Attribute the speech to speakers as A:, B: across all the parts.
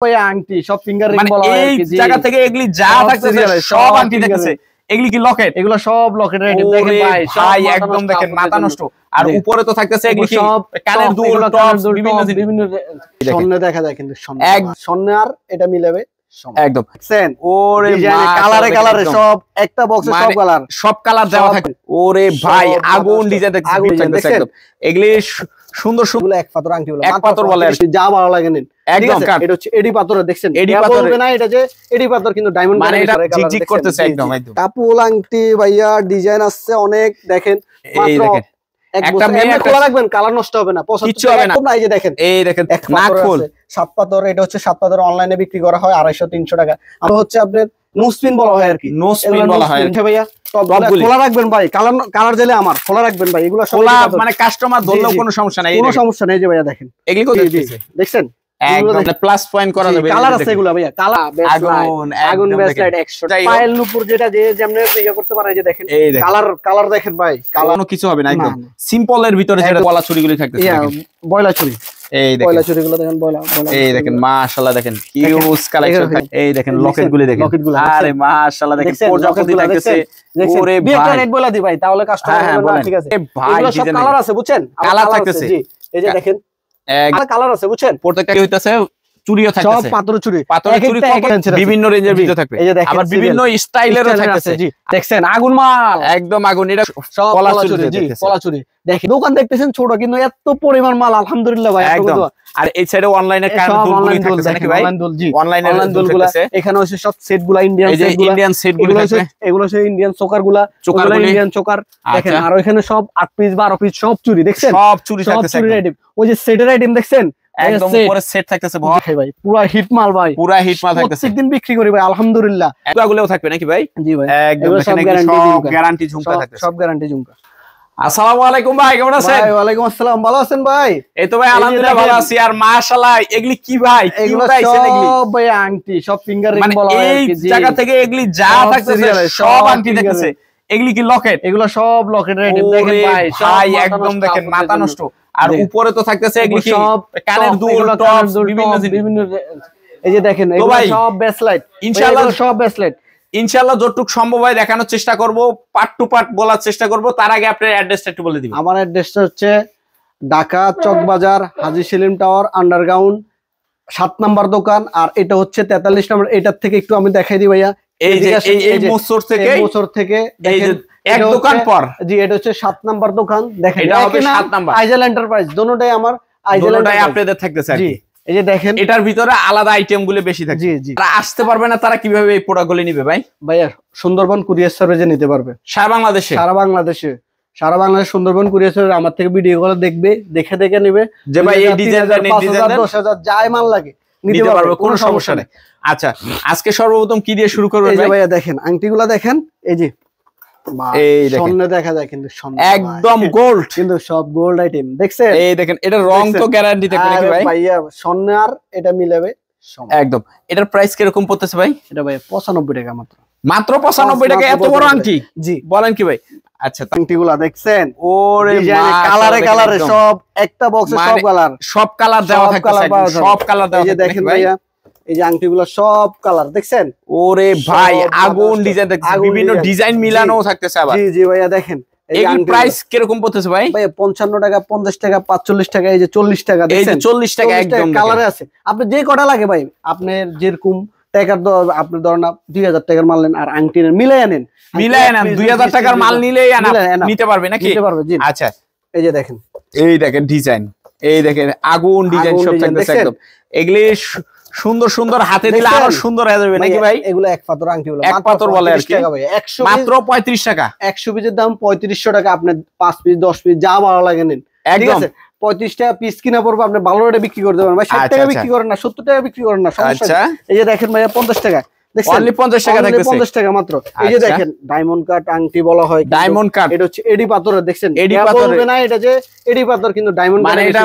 A: ওই আংটি সব ফিঙ্গার রিং
B: মানে
A: বলা হয়
B: এই
A: কি
B: জায়গা থেকে এগুলি যা থাকতেছে সব আংটি থাকতেছে। এগুলি কি লকেট?
A: এগুলো সব লকেট রেডি দেখেন ভাই,
B: ভাই একদম দেখেন মাথা নষ্ট। আর উপরে তো থাকতেছে এগুলি সব কানের দুল টপ বিভিন্ন
A: স্বর্ণ দেখা যায়, কিন্তু স্বর্ণ আর এটা মিলাবে
B: একদম।
A: সেন
B: ওরে
A: কালারে কালারে সব একটা বক্সে সব কালার,
B: সব কালার দেওয়া থাকে। ওরে ভাই আগুন ডিজাইন দেখতেছে একদম। এগুলি সুন্দর সুন্দর
A: এক পাথর আংটি বলে,
B: এক পাথর বলে আর
A: যা ভালো লাগে নিন
B: একদম।
A: এটা হচ্ছে এডি পাথর, দেখছেন
B: এডি পাথর
A: না, এটা যে এডি পাথর কিন্তু ডায়মন্ড
B: মানে এটা ঝিকঝিক করতেছে একদম একদম।
A: কাপুল আংটি ভাইয়া ডিজাইন আসছে অনেক, দেখেন
B: এই দেখেন
A: একটা মেয়ে খোলা রাখবেন, কালার নষ্ট হবে না,
B: কিছু হবে না।
A: এই যে দেখেন,
B: এই দেখেন
A: নাকফুল 7 পাথর, এটা হচ্ছে 7 পাথর অনলাইনে বিক্রি করা হয় 250-300 টাকা। আর হচ্ছে আপনার নোসপিন বলা হয় আর কি,
B: নোসপিন বলা হয়
A: ভাইয়া। খোলা রাখবেন ভাই, কালার দিলে আমার খোলা রাখবেন ভাই, এগুলো
B: খোলা মানে কাস্টমার ধরলেও কোনো সমস্যা নাই,
A: কোনো সমস্যা নেই। যে ভাইয়া দেখেন
B: এগুলি কত দিতেছে
A: দেখছেন,
B: একদম প্লাস পয়েন্ট করা যাবে।
A: কালার আছে এগুলো ভাইয়া, কালার আগুন বেসলাইট 100 পায়ের উপর যেটা যে যেমন ইয়া করতে পারে। যে দেখেন কালার দেখেন ভাই,
B: কোনো কিছু হবে না, একদম সিম্পল এর ভিতরে যেটা বলা চুরিগুলি থাকতেছে দেখেন,
A: বয়লা চুরি। এই দেখেন বয়লা চুরিগুলো দেখেন, বয়লা
B: এই দেখেন মাশাআল্লাহ, দেখেন কি ইউজ কালেকশন। এই দেখেন লকেটগুলি দেখেন, আরে মাশাআল্লাহ দেখেন প্রজাপতি লাগতেছে। ওরে ভাই
A: বিয়েটা রেট বলা দি ভাই, তাহলে কাস্টমার বলবে না, ঠিক আছে ভাই। এগুলো সব কালার আছে বুঝছেন,
B: কালার থাকতেছে।
A: জি এই যে দেখেন কালার আছে বুঝছেন,
B: প্রত্যেকটা কি হইতাছে চুরিও থাকতেছে,
A: সব পাথর চুরি
B: বিভিন্ন রেঞ্জের ভিতরে থাকবে, আবার বিভিন্ন স্টাইলেরও থাকতেছে।
A: জি দেখছেন আগুন মাল,
B: একদম আগুন। এটা
A: সব কলা চুরি, জি কলা চুরি। দেখেন দোকান দেখতেছেন ছোট, কিন্তু এত পরিমাণ মাল আলহামদুলিল্লাহ ভাই একদম।
B: আর এই সাইডে অনলাইনে কারেন্ট দুলগুলি থাকতেছে নাকি ভাই? অনলাইনে দুলগুলো
A: এখানে হচ্ছে সব সেটগুলো ইন্ডিয়ান
B: সেটগুলো থাকবে,
A: এগুলো হচ্ছে ইন্ডিয়ান চোকারগুলো, ইন্ডিয়ান চোকার দেখেন। আর ওখানে সব 8 পিস 12 পিস সব চুরি, দেখছেন
B: সব চুরি থাকতেছে একদম।
A: ওই যে সেটের আইটেম দেখছেন
B: একদম উপরে সেট থাকতেছে
A: ভাই, পুরো হিট মাল ভাই,
B: পুরো হিট মাল থাকতেছে।
A: প্রত্যেকদিন বিক্রি করি ভাই আলহামদুলিল্লাহ।
B: এগুলোও থাকবে নাকি ভাই?
A: জি ভাই
B: একদম সব গ্যারান্টি ঝুমকা থাকতেছে,
A: সব গ্যারান্টি ঝুমকা।
B: আসসালামু আলাইকুম ভাই, কেমন আছেন?
A: ভাই ওয়ালাইকুম আসসালাম, ভালো আছেন ভাই?
B: এই তো ভাই আলহামদুলিল্লাহ ভালো আছি। আর মাশাআল্লাহ এগুলি কি ভাই, কি উঠাইছেন এগুলি?
A: সব ভাই আংটি, সব ফিঙ্গার রিং বলা হয়
B: এই জায়গা থেকে এগুলি যা থাকতেছে সব আংটি থাকতেছে। এগুলি কি লকেট?
A: এগুলো সব লকেট রেডি দেখেন ভাই,
B: ভাই একদম দেখেন মাথা নষ্ট। আর উপরে তো থাকতেছে এগুলি কি কানের দুল টপ বিভিন্ন।
A: এই যে দেখেন এগুলো সব বেসলাইট, ইনশাআল্লাহ সব বেসলাইট।
B: ইনশাআল্লাহ যতটুকু সম্ভব হয় দেখানোর চেষ্টা করব, পার্ট টু পার্ট বলার চেষ্টা করব। তার আগে আপনার অ্যাড্রেসটা একটু বলে দিবেন।
A: আমার অ্যাড্রেসটা হচ্ছে ঢাকা চকবাজার হাজী সেলিম টাওয়ার আন্ডারগ্রাউন্ড 7 নাম্বার দোকান। আর এটা হচ্ছে 43 নম্বর। এটার থেকে একটু আমি দেখাই দিই ভাইয়া,
B: এই যে এই মোচর থেকে দেখেন এক দোকান পর।
A: জি এটা হচ্ছে 7 নাম্বার দোকান, দেখেন
B: এটা হবে 7 নাম্বার
A: আইজেল এন্টারপ্রাইজ। দুটোটাই আমার আইজেল এন্টারপ্রাইজ,
B: আপনাদের থাকতেছে আর কি।
A: এই যে দেখেন
B: এটার ভিতরে আলাদা আইটেম গুলো বেশি থাকে।
A: জি জি
B: তারা আসতে পারবে না, তারা কিভাবে এই প্রোডাক্টগুলো নিবে ভাই?
A: ভাইয়া সুন্দরবন কুরিয়ার সার্ভিসে নিতে পারবে,
B: সারা বাংলাদেশে।
A: সারা বাংলাদেশ সুন্দরবন কুরিয়ার সার্ভিস আমার থেকে ভিডিও কল দেখবে, দেখে নিবে যে ভাই এই ডিজাইনটা 5,000-10,000 যাই মাল লাগে নিতে পারবে, কোনো সমস্যা নেই।
B: আচ্ছা আজকে সর্বপ্রথম কি দিয়ে শুরু করবেন
A: ভাই? ভাইয়া দেখেন আংটিগুলো দেখেন, এই যে স্বর্ণ দেখা যায়, কিন্তু
B: একদম গোল্ড,
A: কিন্তু সব গোল্ড আইটেম দেখছেন।
B: এই দেখেন এটা রং তো গ্যারান্টি থাকবে নাকি ভাই?
A: ভাইয়া স্বর্ণ আর এটা মিলাবে
B: একদম। এটার প্রাইস কিরকম পড়তেছে ভাই?
A: এটা ভাই 95 টাকা মাত্র।
B: মাত্র 95 টাকা এত বড় আংটি?
A: জি
B: বলেন কি ভাই? আচ্ছা
A: আংটিগুলো দেখছেন,
B: ওরে
A: কালারে সব একটা বক্সে সব কালার
B: দেওয়া থাকতেছে, সব কালার দেওয়া।
A: এই যে দেখেন ভাইয়া, এই যে আংটিগুলো সব কালার দেখছেন।
B: ওরে ভাই আগুন ডিজাইন দেখছেন, বিভিন্ন ডিজাইন মিলানো থাকতেছে আবার।
A: জি জি ভাইয়া দেখেন
B: এগুলোর প্রাইস কিরকম পড়তেছে ভাই?
A: ভাই 55 টাকা, 50 টাকা, 45 টাকা, এই যে 40 টাকা দেখছেন।
B: এই যে 40 টাকা একদম
A: কালারে আছে। আপনি যে কটা লাগে ভাই, আপনি যেরকম টাকার আপনি ধরেন 2000 টাকার মাল নেন আর আংটি নেন, মিলাই আনেন
B: 2000 টাকার মাল নিলেই নিতে পারবে নাকি?
A: নিতে পারবে জি।
B: আচ্ছা
A: এই যে দেখেন,
B: এই দেখেন ডিজাইন, এই দেখেন আগুন ডিজাইন সব থাকতেছে একদম। এগুলি সুন্দর সুন্দর হাতে দিলে আরো সুন্দর হয়ে যাবে নাকি ভাই?
A: এগুলো এক পাথর আংটি বলে,
B: এক পাথর বলে আর কি। মাত্র 35 টাকা।
A: 100 পিসের দাম 3500 টাকা। আপনি 5 পিস 10 পিস যা ভালো লাগে নেন, ঠিক আছে। 35 টাকা পিস কিনা পড়বে, আপনি ভালো রেটে বিক্রি করতে পারবেন ভাই। 60 টাকা বিক্রি করেন না, 70 টাকা বিক্রি করেন না, সমস্যা নেই। এই যে দেখেন ভাইয়া 50 টাকা,
B: অনলি 50 টাকা থাকতেছে,
A: 50 টাকা মাত্র। এই যে দেখেন ডায়মন্ড কাট আংটি বলা হয়,
B: ডায়মন্ড কাট।
A: এটা হচ্ছে এডি পাথরের, দেখছেন
B: এডি পাথরের
A: না, এটা যে এডি পাথর, কিন্তু ডায়মন্ড
B: মানে এটা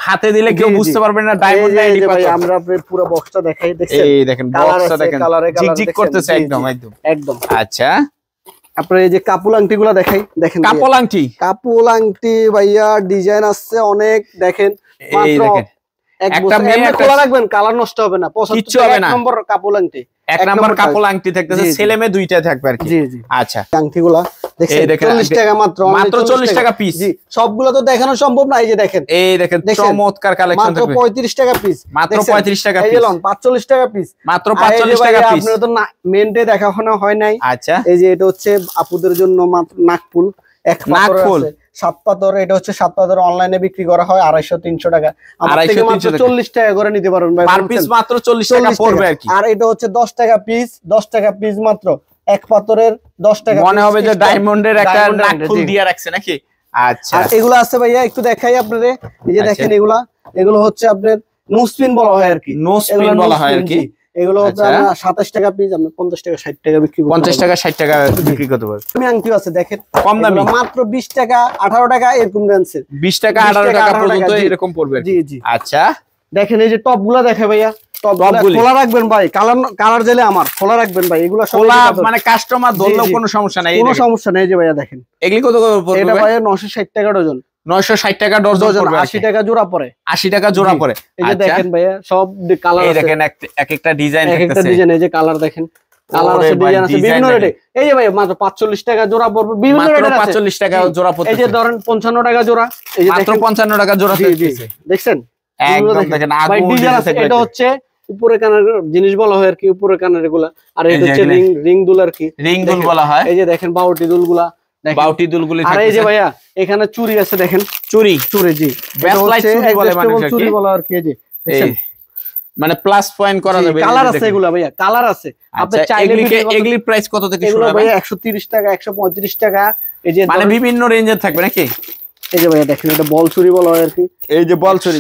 B: হাতে দিলে কেউ বুঝতে পারবে না ডায়মন্ড না এডি পাথর।
A: আমরা পুরো বক্সটা দেখাই, দেখছেন
B: এই দেখেন বক্সটা দেখেন ঝিকঝিক করতেছে একদম একদম একদম। আচ্ছা
A: আপনার এই যে কাপুল আংটিগুলো দেখাই, দেখেন
B: কাপুল আংটি
A: ভাইয়া ডিজাইন আসছে অনেক, দেখেন
B: এই দেখেন
A: একটা মেয়ে খোলা রাখবেন, কালার নষ্ট হবে না,
B: কিচ্ছু হবে না।
A: এক নম্বর কাপড় আংটি,
B: এক নম্বর কাপড় আংটি থাকতেছে, ছেলে মেয়ে দুইটা থাকবে আর কি।
A: জি জি।
B: আচ্ছা,
A: আংটিগুলা দেখেন 40 টাকা মাত্র,
B: মাত্র 40 টাকা পিস।
A: জি, সবগুলো তো দেখানো সম্ভব না, এই যে দেখেন,
B: এই দেখেন চমৎকার কালেকশন
A: মাত্র 35 টাকা পিস,
B: মাত্র 35 টাকা
A: পিস। এই যে লন 45 টাকা পিস,
B: মাত্র 45 টাকা পিস।
A: আপনারা তো মেনটে দেখানো হয় নাই।
B: আচ্ছা,
A: এই যে এটা হচ্ছে আপুদের জন্য মাত্র নাকফুল, এক নাকফুল 7 পাথর, এটা হচ্ছে 7 পাথর, অনলাইনে বিক্রি করা হয় 250-300 টাকা, আমার থেকে মাত্র 40 টাকা করে নিতে পারবেন ভাই,
B: পার পিস মাত্র 40 টাকা পড়বে আর কি।
A: আর এটা হচ্ছে 10 টাকা পিস, 10 টাকা পিস মাত্র, এক পাথরের 10 টাকা,
B: মনে হবে যে ডায়মন্ডের একটা নাকফুল দিয়ে রাখছে নাকি। আচ্ছা,
A: আর এগুলো আছে ভাইয়া, একটু দেখাই আপনাদের, এই যে দেখেন এগুলো হচ্ছে আপনার নো স্পিন বলা হয় আর কি,
B: নো স্পিন বলা হয় আর কি।
A: এগুলো হচ্ছে 27 টাকা পিস, আপনি 50 টাকা 60 টাকা বিক্রি করতে,
B: 50 টাকা 60 টাকা বিক্রি করতে পারবেন।
A: আমি আংটি আছে দেখেন
B: কম দামি,
A: মাত্র 20 টাকা 18 টাকা এরকম রেঞ্জের,
B: 20 টাকা 18 টাকা পর্যন্ত এরকম পড়বে।
A: জি জি।
B: আচ্ছা,
A: দেখেন এই যে টপগুলো দেখে ভাইয়া, টপগুলো খোলা রাখবেন ভাই, কালার জেলে আমার খোলা রাখবেন ভাই, এগুলো
B: খোলা মানে কাস্টমার ধরলেও কোনো সমস্যা নাই,
A: কোনো সমস্যা নেই। এই যে ভাইয়া দেখেন
B: এগুলি কত করে পড়বে?
A: এটা ভাইয়া 960 টাকা ডজন,
B: 960 টাকা ডজন পড়বে,
A: 80 টাকা জোড়া পড়ে,
B: 80 টাকা জোড়া পড়ে।
A: এই যে দেখেন ভাইয়া সব কালার আছে,
B: এই দেখেন এক একটা ডিজাইন
A: এক একটা ডিজাইন, এই যে কালার দেখেন, কালার আছে, ডিজাইন আছে বিভিন্ন রেটে। এই যে ভাই মাত্র 45 টাকা জোড়া পড়বে, বিভিন্ন রেটে আছে,
B: 45 টাকা জোড়া পড়বে।
A: এই যে ধরেন 55 টাকা জোড়া, এই যে
B: মাত্র 55 টাকা জোড়া থাকতেছে,
A: দেখছেন
B: একদম দেখেন
A: ভাই ডিজাইন আছে। এটা হচ্ছে উপরে কানের জিনিস বলা হয় আর কি, উপরে কানের এগুলা, আর এটা হচ্ছে রিং দুল আর কি,
B: রিং দুল বলা হয়।
A: এই যে দেখেন বাউটি দুলগুলা,
B: বাউটি দুলগুলি
A: আর এই যে ভাইয়া এখানে চুড়ি আছে দেখেন, চুড়ি জি,
B: ব্যাসলাইট চুড়ি বলে মানে
A: চুড়ি বলা আর কি, এই যে দেখেন
B: মানে প্লাস পয়েন্ট করা যাবে,
A: কালার আছে এগুলা ভাইয়া, কালার আছে। আপনি চাইলে
B: এগুলি প্রাইস কত থেকে শুরু হবে?
A: ভাইয়া 130 টাকা 135 টাকা, এই যে
B: মানে বিভিন্ন রেঞ্জের থাকবে নাকি।
A: এই যে ভাইয়া দেখেন, এটা বল চুড়ি বলা হয় আর কি,
B: এই যে বল চুড়ি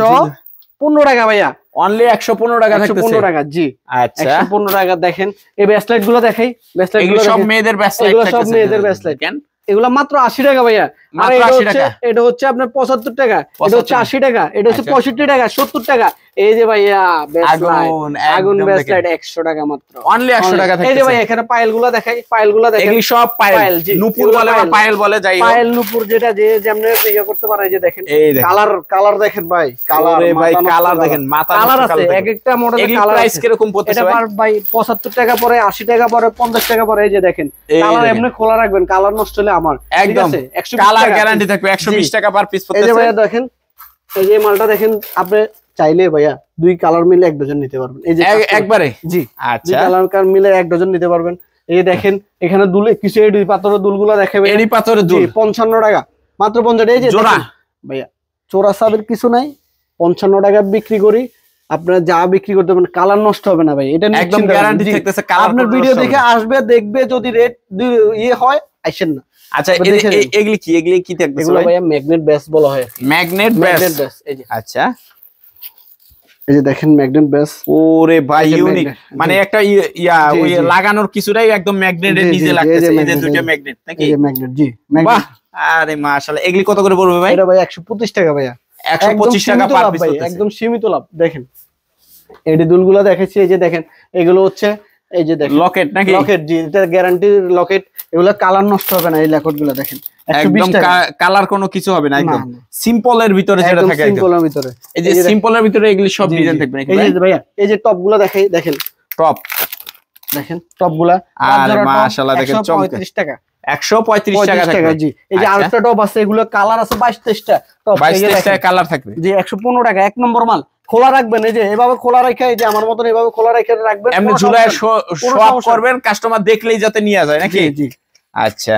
A: 15 টাকা ভাইয়া,
B: অনলি 115 টাকা থাকতেছে,
A: 115 টাকা জি।
B: আচ্ছা,
A: 115 টাকা। দেখেন এই ব্যাসলাইট গুলো দেখাই, ব্যাসলাইট
B: গুলো সব মেয়েদের ব্যাসলাইট থাকতেছে,
A: সব মেয়েদের ব্যাসলাইট, এগুলা মাত্র 80 টাকা ভাইয়া। আর এটা হচ্ছে আপনার 75 টাকা, এটা হচ্ছে 80 টাকা, এটা হচ্ছে 65 টাকা, 70 টাকা। এই যে ভাইয়া আগুন ব্যাসলাইট 100 টাকা মাত্র, অনলি 100 টাকা থাকতেছে। এই যে ভাই এখানে পায়েলগুলো দেখাই, পায়েলগুলো দেখেন,
B: এগুলি সব পায়েল, নুপুর বলে বা পায়েল বলে, যাই হোক
A: পায়েল নুপুর যেটা যে যেমন ইয়া করতে পারে। এই যে দেখেন কালার দেখেন ভাই,
B: কালার দেখেন, মাথা
A: কালার আছে, এক একটা মডেলের কালার।
B: প্রাইস কিরকম পড়তেছে
A: ভাই? 75 টাকা পরে, 80 টাকা পরে, 50 টাকা পরে। এই যে দেখেন কালার এমনি খোলা রাখবেন, কালার নষ্ট হলে আমার
B: একদম কালার গ্যারান্টি থাকবে, 120 টাকা পার পিস পড়তেছে।
A: এই যে ভাইয়া দেখেন, এই যে মালটা দেখেন, আপনি চাইলে ভাইয়া 2 কালার মিলে 1 ডজন নিতে পারবেন। এই যে
B: একবারে
A: জি,
B: আচ্ছা,
A: 2 কালার মিলে 1 ডজন নিতে পারবেন। এই যে দেখেন এখানে দুল, কিছু এডি পাথরের দুলগুলো দেখাবেন,
B: এডি পাথরের দুল
A: 55 টাকা মাত্র, 50। এই যে
B: জোড়া
A: ভাইয়া চোরা সাবের কিছু নাই, 55 টাকা বিক্রি করি। আপনারা যা বিক্রি করতে পারেন, কালার নষ্ট হবে না ভাই, এটা
B: একদম গ্যারান্টি থাকতেছে।
A: আপনার ভিডিও দেখে আসবে, দেখবে, যদি রেট ইয়ে হয় আইসেন না।
B: আচ্ছা, এগুলি কি থাকতেছে?
A: এগুলো ভাইয়া ম্যাগনেট বেস বলা হয়,
B: ম্যাগনেট বেস।
A: এই যে
B: আচ্ছা,
A: এই যে দেখেন ম্যাগনেট বেস।
B: ওরে ভাই ইউনিক, মানে একটা ওই লাগানোর কিছুটাই একদম ম্যাগনেটের নিজে লাগতেছে। এই যে দুটো ম্যাগনেট নাকি?
A: এই যে ম্যাগনেট জি।
B: বাহ, আরে মাশাআল্লাহ। এগুলি কত করে পড়বে ভাই?
A: এটা ভাই 125 টাকা ভাইয়া,
B: 125 টাকা পার পিস,
A: একদম সীমিত লাভ। দেখেন এই দুলগুলো দেখাচ্ছি, এই যে দেখেন এগুলো হচ্ছে, এই যে দেখেন লকেট নাকি? লকেট জি, এটা গ্যারান্টি লকেট। এগুলো কালার নষ্ট হবে না, এই লকেটগুলো দেখেন
B: একদম কালার কোনো কিছু হবে না, একদম সিম্পলের ভিতরে যেটা থাকে,
A: সিম্পলের ভিতরে।
B: এই যে সিম্পলের ভিতরে এগুলি সব ডিজাইন থাকবে নাকি?
A: এই যে ভাইয়া এই যে টপগুলো দেখাই, দেখেন টপ, দেখেন টপগুলা,
B: আরে মাশাআল্লাহ দেখেন,
A: 135 টাকা,
B: 135 টাকা
A: জি। এই যে আরেকটা টপ আছে, এগুলো কালার আছে 22-23টা টপ,
B: 22-23টা কালার থাকবে
A: জি। 115 টাকা, এক নম্বর মাল। খোলা রাখবেন, এই যে এভাবে খোলা রাখা, এই যে আমার মতন এভাবে খোলা রেখে রাখবেন,
B: এমনি ঝুলায় শো করবেন, কাস্টমার দেখলেই যাতে নিয়ে যায় নাকি?
A: জি।
B: আচ্ছা,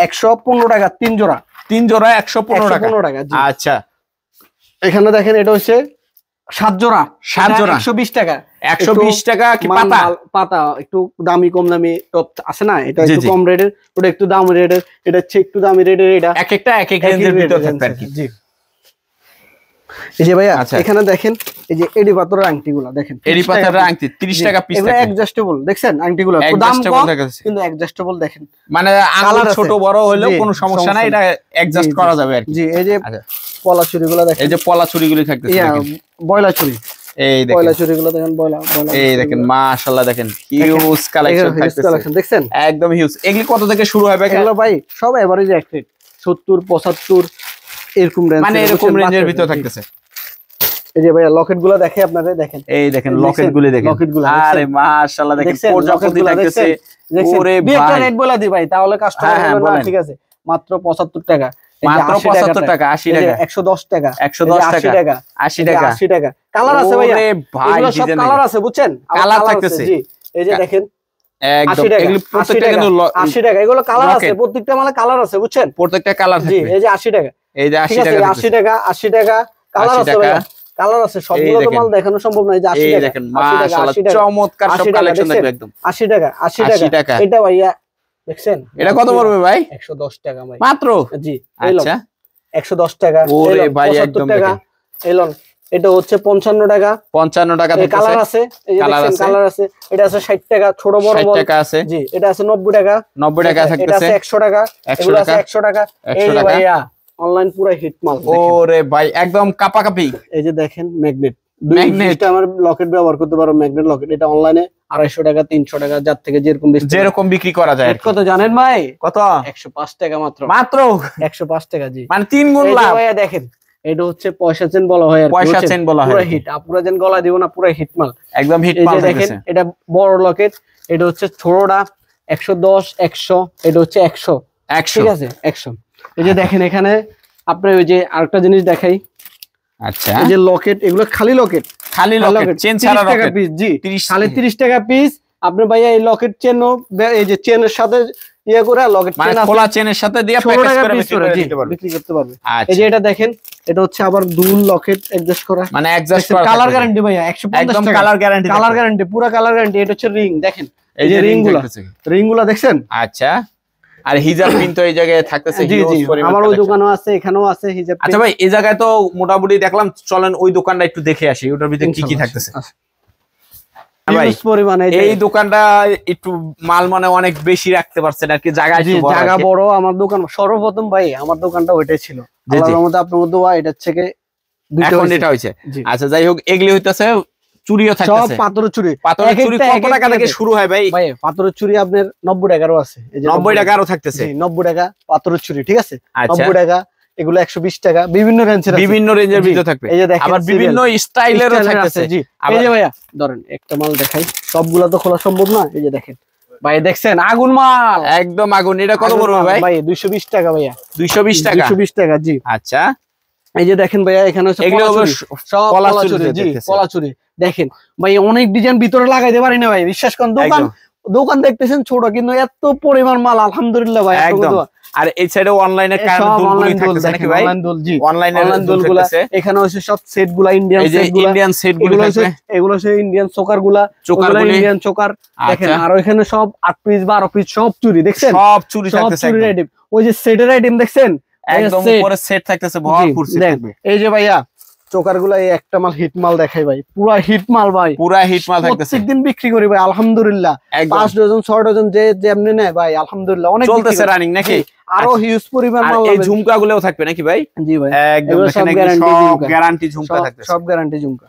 A: 115 টাকা 3 জোড়া,
B: 3 জোড়া 115 টাকা। আচ্ছা,
A: এখানে দেখেন এটা হচ্ছে 7 জোড়া, 120 টাকা।
B: 120 টাকা কি
A: পাতা একটু দামি কম দামি টপ আছে না, এটা একটু কম রেটের, ওটা একটু দামি রেটের, এটা হচ্ছে একটু দামি রেটের। এটা
B: এক একটা এক এক রেঞ্জের ভিতর থাকবে আর কি।
A: জি। এই যে ভাইয়া এখানে দেখেন, এই যে এডি পাথরের আংটিগুলো দেখেন,
B: এডি পাথরের আংটি 30 টাকা পিস থাকে,
A: অ্যাডজাস্টেবল। দেখছেন আংটিগুলো দাম কম কিন্তু অ্যাডজাস্টেবল। দেখেন
B: মানে আঙুল ছোট বড় হলেও কোনো সমস্যা নাই, এটা অ্যাডজাস্ট করা যাবে আর কি।
A: জি। এই যে পলা চুড়িগুলো দেখেন,
B: এই যে পলা চুড়িগুলি থাকতেছে,
A: বয়লা চুড়ি,
B: এই দেখেন
A: বয়লা চুড়িগুলো দেখেন, বয়লা।
B: এই দেখেন মাশাআল্লাহ, দেখেন হিউজ কালেকশন থাকতেছে,
A: দেখছেন
B: একদম হিউজ। এগুলি কত থেকে শুরু হবে?
A: এগুলো ভাই সব এভারেজ এক রেট, 70 75 এরকম রেঞ্জ,
B: মানে এরকম রেঞ্জের ভিতর থাকতেছে।
A: এই যে ভাইয়া লকেট গুলো দেখে আপনাদের, দেখেন
B: এই দেখেন লকেট গুলো দেখেন, আরে মাশাআল্লাহ দেখেন প্রজাপতি থাকতেছে। ওরে ভাই
A: একটা রেট বলে দি ভাই, তাহলে কাস্টমার বলবে না, ঠিক আছে মাত্র 75 টাকা,
B: মাত্র 75 টাকা, 80 টাকা,
A: 110 টাকা,
B: 110 টাকা, 80 টাকা,
A: 80 টাকা। কালার আছে ভাইয়া,
B: ওরে ভাই
A: এগুলো সব কালার আছে বুঝছেন,
B: কালার থাকতেছে।
A: জি এই যে দেখেন
B: একদম এগুলো প্রত্যেকটা কিন্তু
A: 80 টাকা, এগুলো কালার আছে, প্রত্যেকটা মানে কালার আছে বুঝছেন,
B: প্রত্যেকটা কালার
A: জি
B: থাকবে।
A: এই যে 80 টাকা,
B: এই যে 80 টাকা,
A: 80 টাকা, 80 টাকা কালার আছে ভাইয়া, কালার আছে, সবগুলো তো মাল দেখানো সম্ভব না। এই যে 80 টাকা,
B: দেখেন মাশাআল্লাহ চমৎকার সব কালেকশন দেখবেন একদম।
A: 80 টাকা, 80 টাকা এটা ভাইয়া দেখছেন।
B: এটা কত পড়বে ভাই?
A: 110 টাকা ভাই
B: মাত্র।
A: জি
B: আচ্ছা
A: 110 টাকা।
B: ওরে ভাই একদম
A: টাকা এলন, এটা হচ্ছে 55 টাকা,
B: 55 টাকা
A: এই কালার আছে, এই যে দেখেন কালার আছে, এটা আছে 60 টাকা, ছোট বড়
B: 60 টাকা আছে,
A: জি এটা আছে 90 টাকা,
B: 90 টাকা
A: এটা
B: থাকতেছে,
A: আছে 100 টাকা, এগুলো আছে 100 টাকা। এই যে ভাইয়া অনলাইন পুরো হিট মাল।
B: ওরে ভাই একদম কাপাকাপি।
A: এই যে দেখেন ম্যাগনেট, ম্যাগনেট আমার লকেট ব্যবহার করতে পারো, ম্যাগনেট লকেট, এটা অনলাইনে 250 টাকা 300 টাকা, যার থেকে যেরকম
B: বিক্রি করা যায়।
A: কত জানেন ভাই?
B: কত?
A: 105 টাকা মাত্র,
B: মাত্র
A: 105 টাকা, জি
B: মানে 3 গুণ লাভ।
A: ভাইয়া দেখেন এটা হচ্ছে পয়সা চেন বলা হয়, আর
B: পয়সা চেন বলা হয়,
A: পুরো হিট, আপুরা যেন গলা দিব না, পুরো হিট মাল,
B: একদম হিট মাল।
A: দেখেন এটা বড় লকেট, এটা হচ্ছে ছোটটা 110 100, এটা হচ্ছে 100, ঠিক আছে 100। এই যে দেখেন এখানে আপনি ওই যে আরেকটা জিনিস দেখাই।
B: আচ্ছা
A: এই যে লকেট, এগুলো খালি লকেট,
B: চেন ছাড়া লকেট,
A: পিস, জি খালি 30 টাকা পিস। আপনি ভাইয়া এই লকেট চেন, এই যে চেনের সাথে ইয়ে করে লকেট চেন আছে,
B: খোলা চেনের সাথে দিয়ে প্যাকেজ করে
A: বিক্রি করতে পারবে। এই যে এটা দেখেন, এটা হচ্ছে আবার দুল লকেট অ্যাডজাস্ট করা,
B: মানে অ্যাডজাস্ট করা,
A: কালার গ্যারান্টি ভাইয়া 150 টাকা,
B: কালার গ্যারান্টি,
A: পুরো কালার গ্যারান্টি। এটা হচ্ছে রিং, দেখেন এই যে রিংগুলা দেখছেন।
B: আচ্ছা আর হিজাব পিন তো এই জায়গায় থাকতেছে,
A: জি জি আমার ওই দোকানও আছে, এখানেও আছে হিজাব পিন।
B: আচ্ছা ভাই এই জায়গায় তো মোটামুটি দেখলাম, চলেন ওই দোকানটা একটু দেখে আসি, ওটার ভিতরে কি কি থাকতেছে। এই দোকানটা একটু মাল মানে অনেক বেশি রাখতে পারছেন আর কি, জায়গা
A: বড়। আমার দোকান সর্বপ্রথম ভাই আমার দোকানটা ওইটাই ছিল, আল্লাহর রহমতে আপনার মধ্যে এটা থেকে
B: এটা হয়েছে। আচ্ছা যাই হোক, এগুলি হইতাছে চুরিও থাকতেছে,
A: সব পাথরের চুরি।
B: পাথরের চুরি কত টাকা থেকে শুরু হয় ভাই?
A: ভাই পাথরের চুরি আপনার 90 টাকারও আছে, এই যে
B: 90 টাকারও থাকতেছে,
A: 90 টাকা পাথরের চুরি, ঠিক আছে 90 টাকা। এগুলো 120 টাকা, বিভিন্ন রেঞ্জের ভিতরে থাকবে। এই যে দেখেন
B: আবার বিভিন্ন স্টাইলেরও থাকতেছে।
A: জি এই যে ভাইয়া ধরেন একটা মাল দেখাই, সবগুলা তো খোলা সম্ভব না। এই যে দেখেন ভাই, দেখছেন আগুন মাল,
B: একদম আগুন। এটা কত পড়বে ভাই?
A: ভাই 220 টাকা ভাইয়া,
B: 220 টাকা,
A: 220 টাকা, জি।
B: আচ্ছা
A: এই যে দেখেন ভাইয়া এখানে হচ্ছে কলা চুরি, দেখেন ভাই অনেক ডিজাইন ভিতরে লাগাইতে পারি না ভাই, বিশ্বাস করেন। দোকান দেখতেছেন ছোট, কিন্তু এত পরিমাণ মাল আলহামদুলিল্লাহ ভাই, একদম।
B: আর এই সাইডে অনলাইনে দুলগুলি থাকতেছে নাকি ভাই?
A: অনলাইন দুল, জি
B: অনলাইনে
A: দুলগুলো এখানে হচ্ছে সব সেটগুলা,
B: ইন্ডিয়ান সেটগুলো থাকবে,
A: এগুলো হচ্ছে ইন্ডিয়ান চোকারগুলা, ইন্ডিয়ান চোকার দেখেন। আর ওখানে সব 8 পিস 12 পিস সব চুরি, দেখছেন
B: সব চুরি থাকতেছে,
A: চুরির আইটেম। ওই যে সেটের আইটেম দেখছেন,
B: একদম উপরে সেট থাকতেছে, ভরপুর সেট থাকবে।
A: এই যে ভাইয়া চোকারগুলা, এই একটা মাল হিট মাল দেখাই ভাই, পুরা হিট মাল ভাই,
B: পুরা হিট মাল থাকতেছে।
A: প্রত্যেকদিন বিক্রি করি ভাই আলহামদুলিল্লাহ, 5 ডজন 6 ডজন যে যেমনি নেয় ভাই আলহামদুলিল্লাহ, অনেক
B: চলতেছে রানিং নাকি?
A: আরো হিউজ পরিমাণ মাল।
B: এই ঝুমকাগুলোও থাকবে নাকি ভাই?
A: জি ভাই
B: একদম, সব গ্যারান্টি ঝুমকা থাকতেছে,
A: সব গ্যারান্টি ঝুমকা।